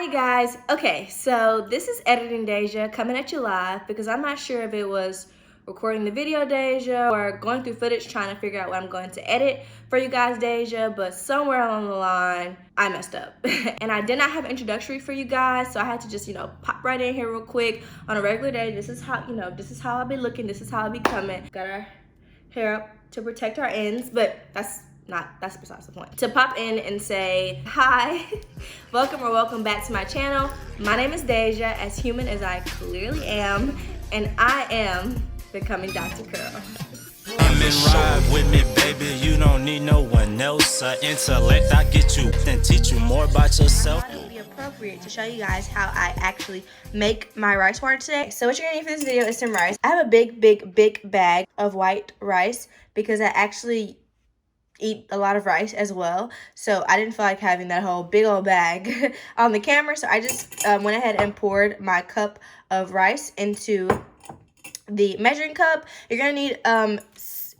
Alrighty guys, okay, so this is editing Deja coming at you live because I'm not sure if it was recording the video Deja or going through footage trying to figure out what I'm going to edit for you guys Deja, but somewhere along the line I messed up and I did not have an introductory for you guys, so I had to just pop right in here real quick on a regular day. This is how this is how I'll be looking, this is how I'll be coming. Got our hair up to protect our ends, but that's besides the point. To pop in and say hi, welcome or welcome back to my channel. My name is Deja, as human as I clearly am, and I am becoming Dr. Curl. Come and ride with me, baby. You don't need no one else. Intellect, I get you, then teach you more about yourself. It would be appropriate to show you guys how I actually make my rice water today. So what you're gonna need for this video is some rice. I have a big bag of white rice because I actually eat a lot of rice as well, so I didn't feel like having that whole big old bag on the camera, so I just went ahead and poured my cup of rice into the measuring cup. You're gonna need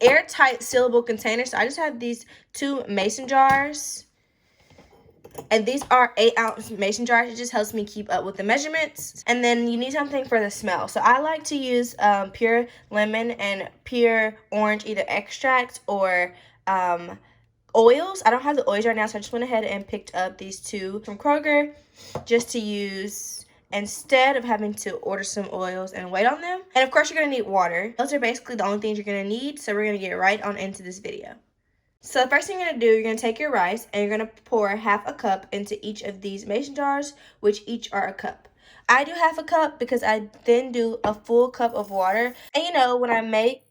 airtight sealable containers, so I just have these 2 mason jars, and these are 8-ounce mason jars. It just helps me keep up with the measurements. And then you need something for the smell, so I like to use pure lemon and pure orange, either extract or oils. I don't have the oils right now, so I just went ahead and picked up these 2 from Kroger just to use instead of having to order some oils and wait on them. And of course you're gonna need water. Those are basically the only things you're gonna need, so we're gonna get right on into this video. So the first thing you're gonna do, you're gonna take your rice and you're gonna pour ½ a cup into each of these mason jars, which each are a cup. I do ½ a cup because I then do a full cup of water. And when I make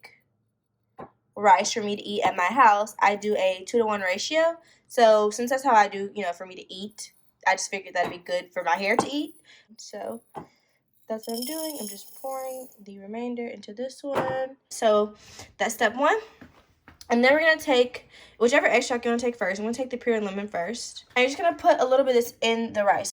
rice for me to eat at my house, I do a 2-to-1 ratio. So since that's how I do, for me to eat, I just figured that'd be good for my hair to eat. So that's what I'm doing. I'm just pouring the remainder into this one. So that's step 1. And then we're gonna take whichever extract you want to take first. I'm gonna take the pure lemon first. And you're just gonna put a little bit of this in the rice.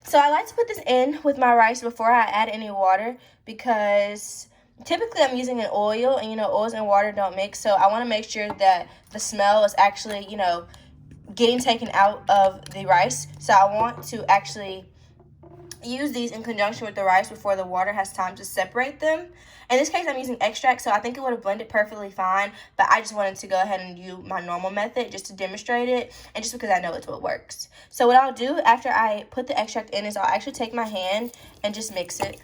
So I like to put this in with my rice before I add any water because typically I'm using an oil, and oils and water don't mix, so I want to make sure that the smell is actually, getting taken out of the rice. So I want to actually use these in conjunction with the rice before the water has time to separate them. In this case, I'm using extract, so I think it would have blended perfectly fine, but I just wanted to go ahead and use my normal method just to demonstrate it, and just because I know it's what works. So what I'll do after I put the extract in is I'll actually take my hand and just mix it.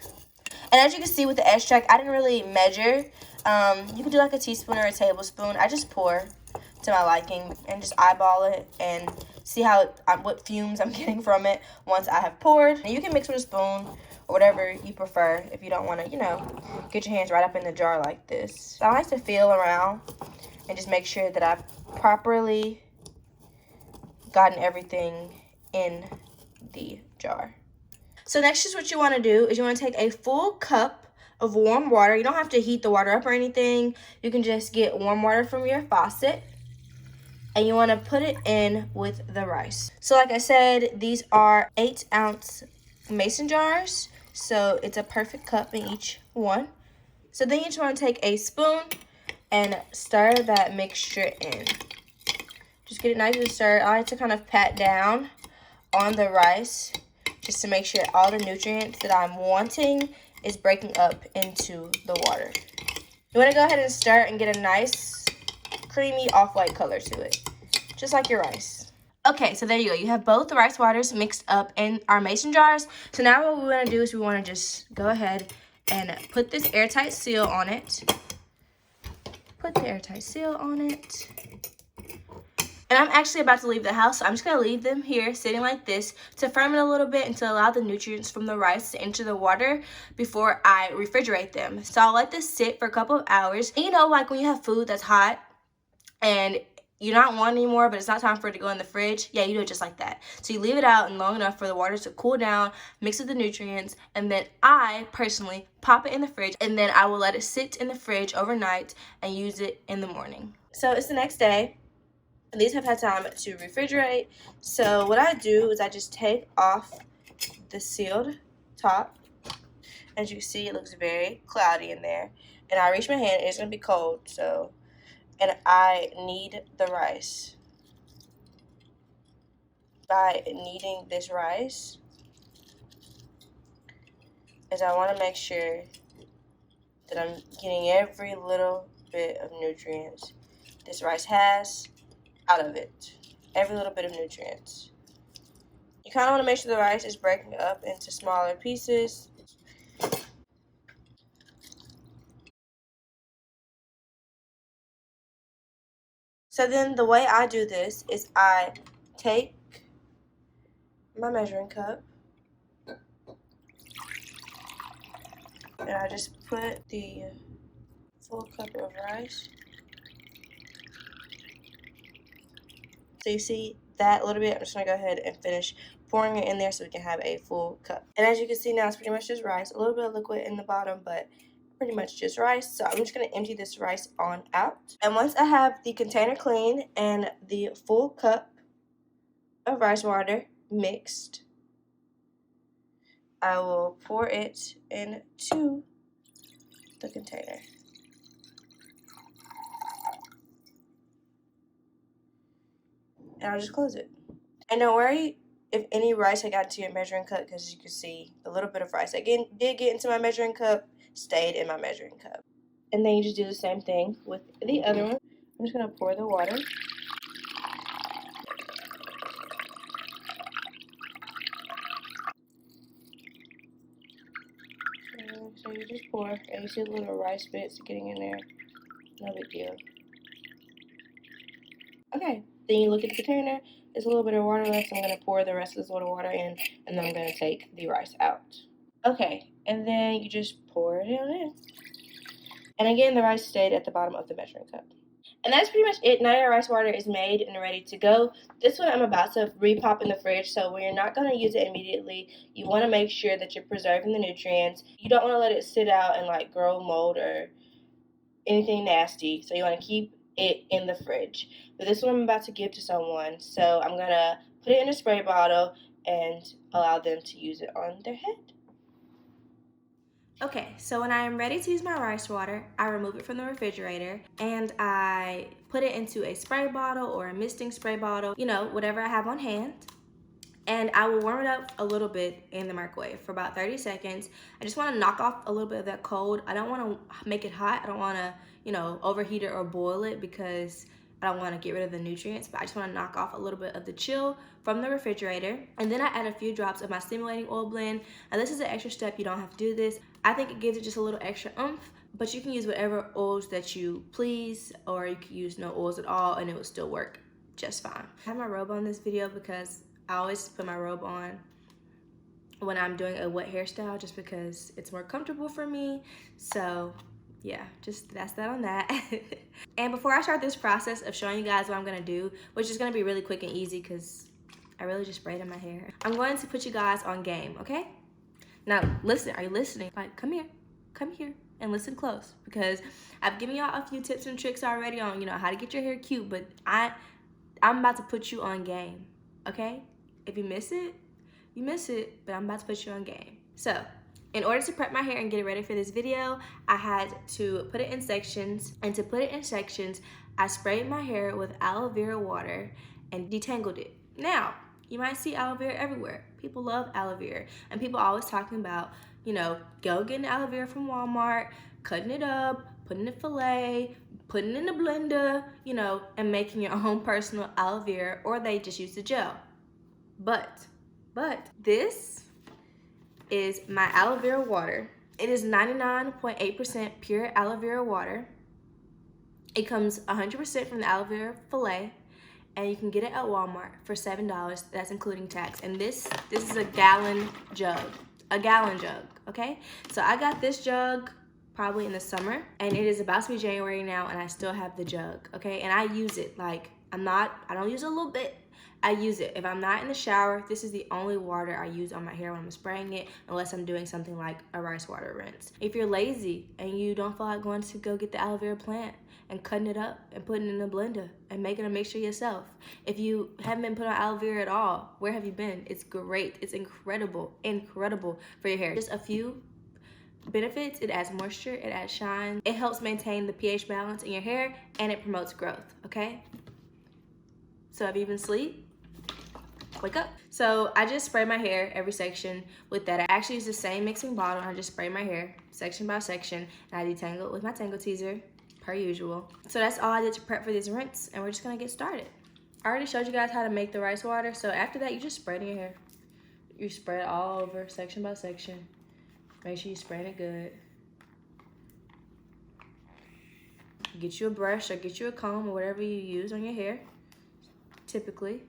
And as you can see with the extract, I didn't really measure. You can do like a teaspoon or a tablespoon. I just pour to my liking and just eyeball it and see what fumes I'm getting from it once I have poured. And you can mix with a spoon or whatever you prefer if you don't want to, get your hands right up in the jar like this. So I like to feel around and just make sure that I've properly gotten everything in the jar. So next is what you want to do is you want to take a full cup of warm water. You don't have to heat the water up or anything. You can just get warm water from your faucet. And you want to put it in with the rice. So like I said, these are 8-ounce mason jars. So it's a perfect cup in each one. So then you just want to take a spoon and stir that mixture in. Just get it nice and stirred. I like to kind of pat down on the rice just to make sure all the nutrients that I'm wanting is breaking up into the water. You want to go ahead and stir and get a nice creamy off-white color to it, just like your rice. Okay, so there you go. You have both the rice waters mixed up in our mason jars. So now what we want to do is we want to just go ahead and put this airtight seal on it. Put the airtight seal on it. And I'm actually about to leave the house, so I'm just going to leave them here sitting like this to ferment a little bit and to allow the nutrients from the rice to enter the water before I refrigerate them. So I'll let this sit for a couple of hours. And like when you have food that's hot and you're not wanting anymore, but it's not time for it to go in the fridge, yeah, you do it just like that. So you leave it out and long enough for the water to cool down, mix with the nutrients, and then I personally pop it in the fridge, and then I will let it sit in the fridge overnight and use it in the morning. So it's the next day. And these have had time to refrigerate. So what I do is I just take off the sealed top. As you can see, it looks very cloudy in there. And I reach my hand, it's going to be cold. So and I knead the rice. By kneading this rice is I want to make sure that I'm getting every little bit of nutrients this rice has out of it. Every little bit of nutrients. You kind of want to make sure the rice is breaking up into smaller pieces. So then the way I do this is I take my measuring cup and I just put the full cup of rice. So you see that little bit, I'm just gonna go ahead and finish pouring it in there so we can have a full cup. And as you can see now, it's pretty much just rice, a little bit of liquid in the bottom, but pretty much just rice. So I'm just gonna empty this rice on out. And once I have the container clean and the full cup of rice water mixed, I will pour it into the container. And I'll just close it. And don't worry if any rice had got to your measuring cup, because as you can see, the little bit of rice that did get into my measuring cup stayed in my measuring cup. And then you just do the same thing with the other one. I'm just going to pour the water. So you just pour, and you see the little rice bits getting in there. No big deal. Okay, then you look at the container. There's a little bit of water left, so I'm going to pour the rest of this little water in, and then I'm going to take the rice out. Okay, and then you just pour it in. And again, the rice stayed at the bottom of the measuring cup. And that's pretty much it. Now your rice water is made and ready to go. This one I'm about to repop in the fridge, so when you're not going to use it immediately, you want to make sure that you're preserving the nutrients. You don't want to let it sit out and like grow mold or anything nasty, so you want to keep it in the fridge. But this one I'm about to give to someone, so I'm going to put it in a spray bottle and allow them to use it on their head. Okay, so when I am ready to use my rice water, I remove it from the refrigerator and I put it into a spray bottle or a misting spray bottle, you know, whatever I have on hand. And I will warm it up a little bit in the microwave for about 30 seconds. I just want to knock off a little bit of that cold. I don't want to make it hot. I don't want to, you know, overheat it or boil it because I don't want to get rid of the nutrients, but I just want to knock off a little bit of the chill from the refrigerator. And then I add a few drops of my stimulating oil blend. And this is an extra step. You don't have to do this. I think it gives it just a little extra oomph, but you can use whatever oils that you please, or you can use no oils at all and it will still work just fine. I have my robe on this video because I always put my robe on when I'm doing a wet hairstyle just because it's more comfortable for me. So yeah, just that's that on that. And before I start this process of showing you guys what I'm gonna do, which is gonna be really quick and easy because I really just braided my hair, I'm going to put you guys on game, okay? Now listen, are you listening? Like, come here and listen close, because I've given y'all a few tips and tricks already on, you know, how to get your hair cute, but I'm about to put you on game, okay? If you miss it, you miss it, but I'm about to put you on game. So, in order to prep my hair and get it ready for this video, I had to put it in sections, and to put it in sections, I sprayed my hair with aloe vera water and detangled it. Now, you might see aloe vera everywhere. People love aloe vera, and people are always talking about, you know, go getting aloe vera from Walmart, cutting it up, putting it fillet, putting it in a blender, you know, and making your own personal aloe vera, or they just use the gel. But this is my aloe vera water. It is 99.8% pure aloe vera water. It comes 100% from the aloe vera fillet, and you can get it at Walmart for $7. That's including tax. And this is a gallon jug, okay? So I got this jug probably in the summer, and it is about to be January now, and I still have the jug, okay? And I use it like, I don't use it a little bit. I use it. If I'm not in the shower, this is the only water I use on my hair when I'm spraying it, unless I'm doing something like a rice water rinse. If you're lazy and you don't feel like going to go get the aloe vera plant and cutting it up and putting it in a blender and making a mixture yourself, if you haven't been putting on aloe vera at all, where have you been? It's great. It's incredible for your hair. Just a few benefits: it adds moisture, it adds shine, it helps maintain the pH balance in your hair, and it promotes growth, okay? So if you even sleep, wake up. So I just spray my hair every section with that. I actually use the same mixing bottle. I just spray my hair section by section, and I detangle it with my tangle teaser, per usual. So that's all I did to prep for this rinse, and we're just gonna get started. I already showed you guys how to make the rice water, so after that, you just spray it in your hair. You spread it all over, section by section. Make sure you spray it good. Get you a brush or get you a comb or whatever you use on your hair, typically.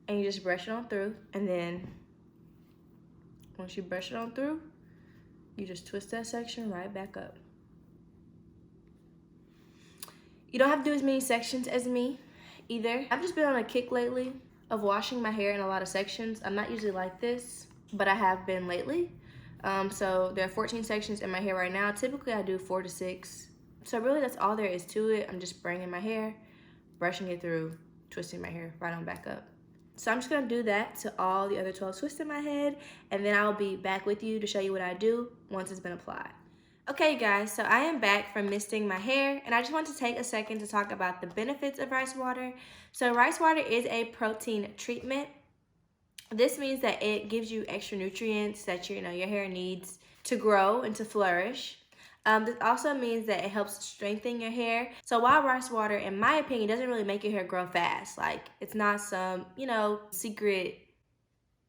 And you just brush it on through. And then once you brush it on through, you just twist that section right back up. You don't have to do as many sections as me either. I've just been on a kick lately of washing my hair in a lot of sections. I'm not usually like this, but I have been lately. So there are 14 sections in my hair right now. Typically I do 4 to 6. So really that's all there is to it. I'm just spraying in my hair, brushing it through, twisting my hair right on back up. So I'm just gonna do that to all the other 12 twists in my head, and then I'll be back with you to show you what I do once it's been applied. Okay, you guys, so I am back from misting my hair, and I just want to take a second to talk about the benefits of rice water. So rice water is a protein treatment. This means that it gives you extra nutrients that your hair needs to grow and to flourish. This also means that it helps strengthen your hair. So while rice water, in my opinion, doesn't really make your hair grow fast, like it's not some, secret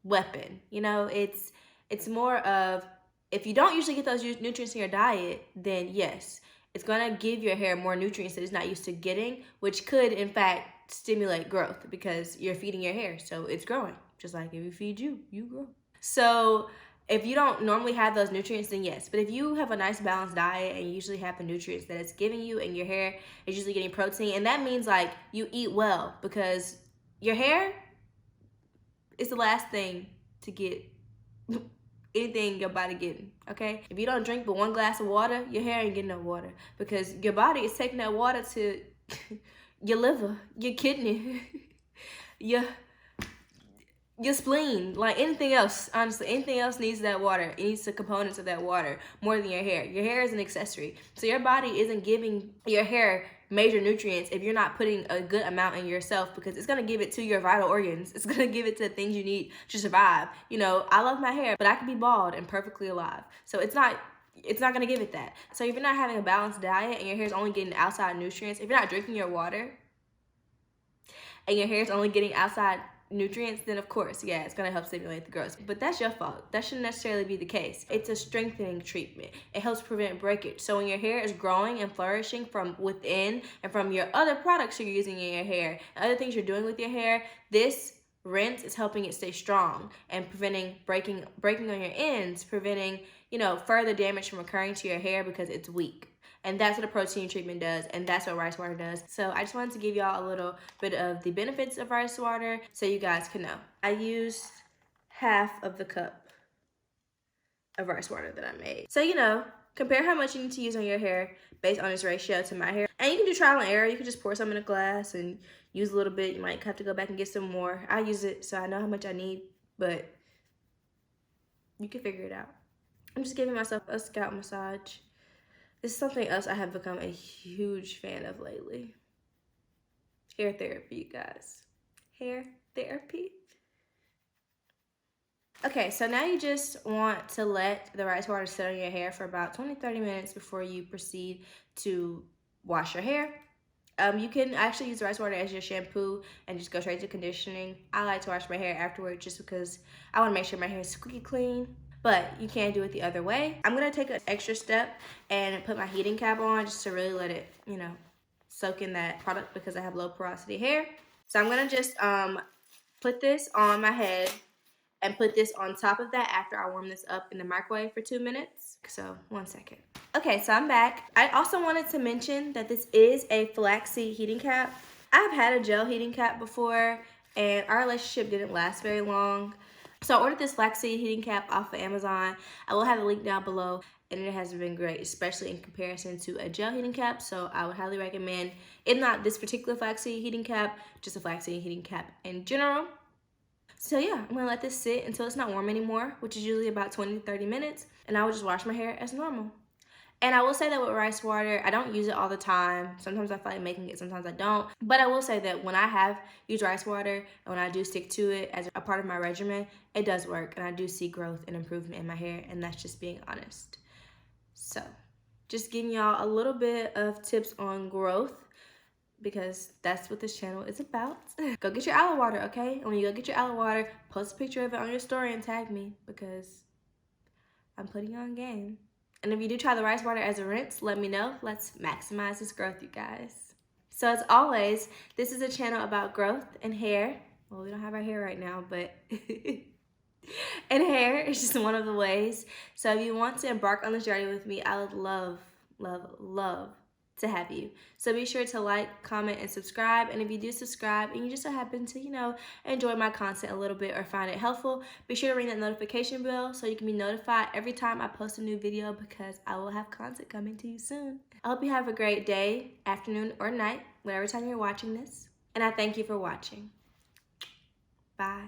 weapon. It's more of, if you don't usually get those nutrients in your diet, then yes, it's gonna give your hair more nutrients that it's not used to getting, which could in fact stimulate growth because you're feeding your hair, so it's growing. Just like if you feed you, you grow. So if you don't normally have those nutrients, then yes. But if you have a nice balanced diet and you usually have the nutrients that it's giving you, and your hair is usually getting protein, and that means like you eat well, because your hair is the last thing to get anything your body getting, okay? If you don't drink but 1 glass of water, your hair ain't getting no water, because your body is taking that water to your liver, your kidney, your spleen, like anything else. Honestly, anything else needs that water. It needs the components of that water more than your hair. Your hair is an accessory. So your body isn't giving your hair major nutrients if you're not putting a good amount in yourself, because it's gonna give it to your vital organs. It's gonna give it to the things you need to survive. I love my hair, but I can be bald and perfectly alive. So it's not gonna give it that. So if you're not having a balanced diet and your hair is only getting outside nutrients, if you're not drinking your water and your hair is only getting outside nutrients, then of course, yeah, it's gonna help stimulate the growth. But that's your fault. That shouldn't necessarily be the case. It's a strengthening treatment. It helps prevent breakage. So when your hair is growing and flourishing from within and from your other products you're using in your hair, and other things you're doing with your hair, this rinse is helping it stay strong and preventing breaking on your ends, preventing, further damage from occurring to your hair because it's weak. And that's what a protein treatment does, and that's what rice water does. So I just wanted to give y'all a little bit of the benefits of rice water so you guys can know. I used half of the cup of rice water that I made. So, compare how much you need to use on your hair based on its ratio to my hair. And you can do trial and error. You can just pour some in a glass and use a little bit. You might have to go back and get some more. I use it so I know how much I need, but you can figure it out. I'm just giving myself a scalp massage. This is something else I have become a huge fan of lately. Hair therapy, you guys. Hair therapy. Okay, so now you just want to let the rice water sit on your hair for about 20-30 minutes before you proceed to wash your hair. You can actually use rice water as your shampoo and just go straight to conditioning. I like to wash my hair afterward just because I want to make sure my hair is squeaky clean. But you can do it the other way. I'm gonna take an extra step and put my heating cap on just to really let it, soak in that product, because I have low porosity hair. So I'm gonna just put this on my head and put this on top of that after I warm this up in the microwave for 2 minutes. So 1 second. Okay, so I'm back. I also wanted to mention that this is a flaxseed heating cap. I've had a gel heating cap before, and our relationship didn't last very long. So I ordered this flaxseed heating cap off of Amazon. I will have a link down below, and it has been great, especially in comparison to a gel heating cap. So I would highly recommend, if not this particular flaxseed heating cap, just a flaxseed heating cap in general. So yeah, I'm gonna let this sit until it's not warm anymore, which is usually about 20 to 30 minutes, and I will just wash my hair as normal. And I will say that with rice water, I don't use it all the time. Sometimes I feel like making it, sometimes I don't. But I will say that when I have used rice water and when I do stick to it as a part of my regimen, it does work, and I do see growth and improvement in my hair, and that's just being honest. So just giving y'all a little bit of tips on growth, because that's what this channel is about. Go get your aloe water, okay? And when you go get your aloe water, post a picture of it on your story and tag me, because I'm putting you on game. And if you do try the rice water as a rinse, let me know. Let's maximize this growth, you guys. So as always, this is a channel about growth and hair. Well, we don't have our hair right now, but and hair is just one of the ways. So if you want to embark on this journey with me, I would love, love, love to have you. So be sure to like, comment, and subscribe. And if you do subscribe and you just so happen to, enjoy my content a little bit or find it helpful, be sure to ring that notification bell so you can be notified every time I post a new video, because I will have content coming to you soon. I hope you have a great day, afternoon, or night, whatever time you're watching this. And I thank you for watching. Bye.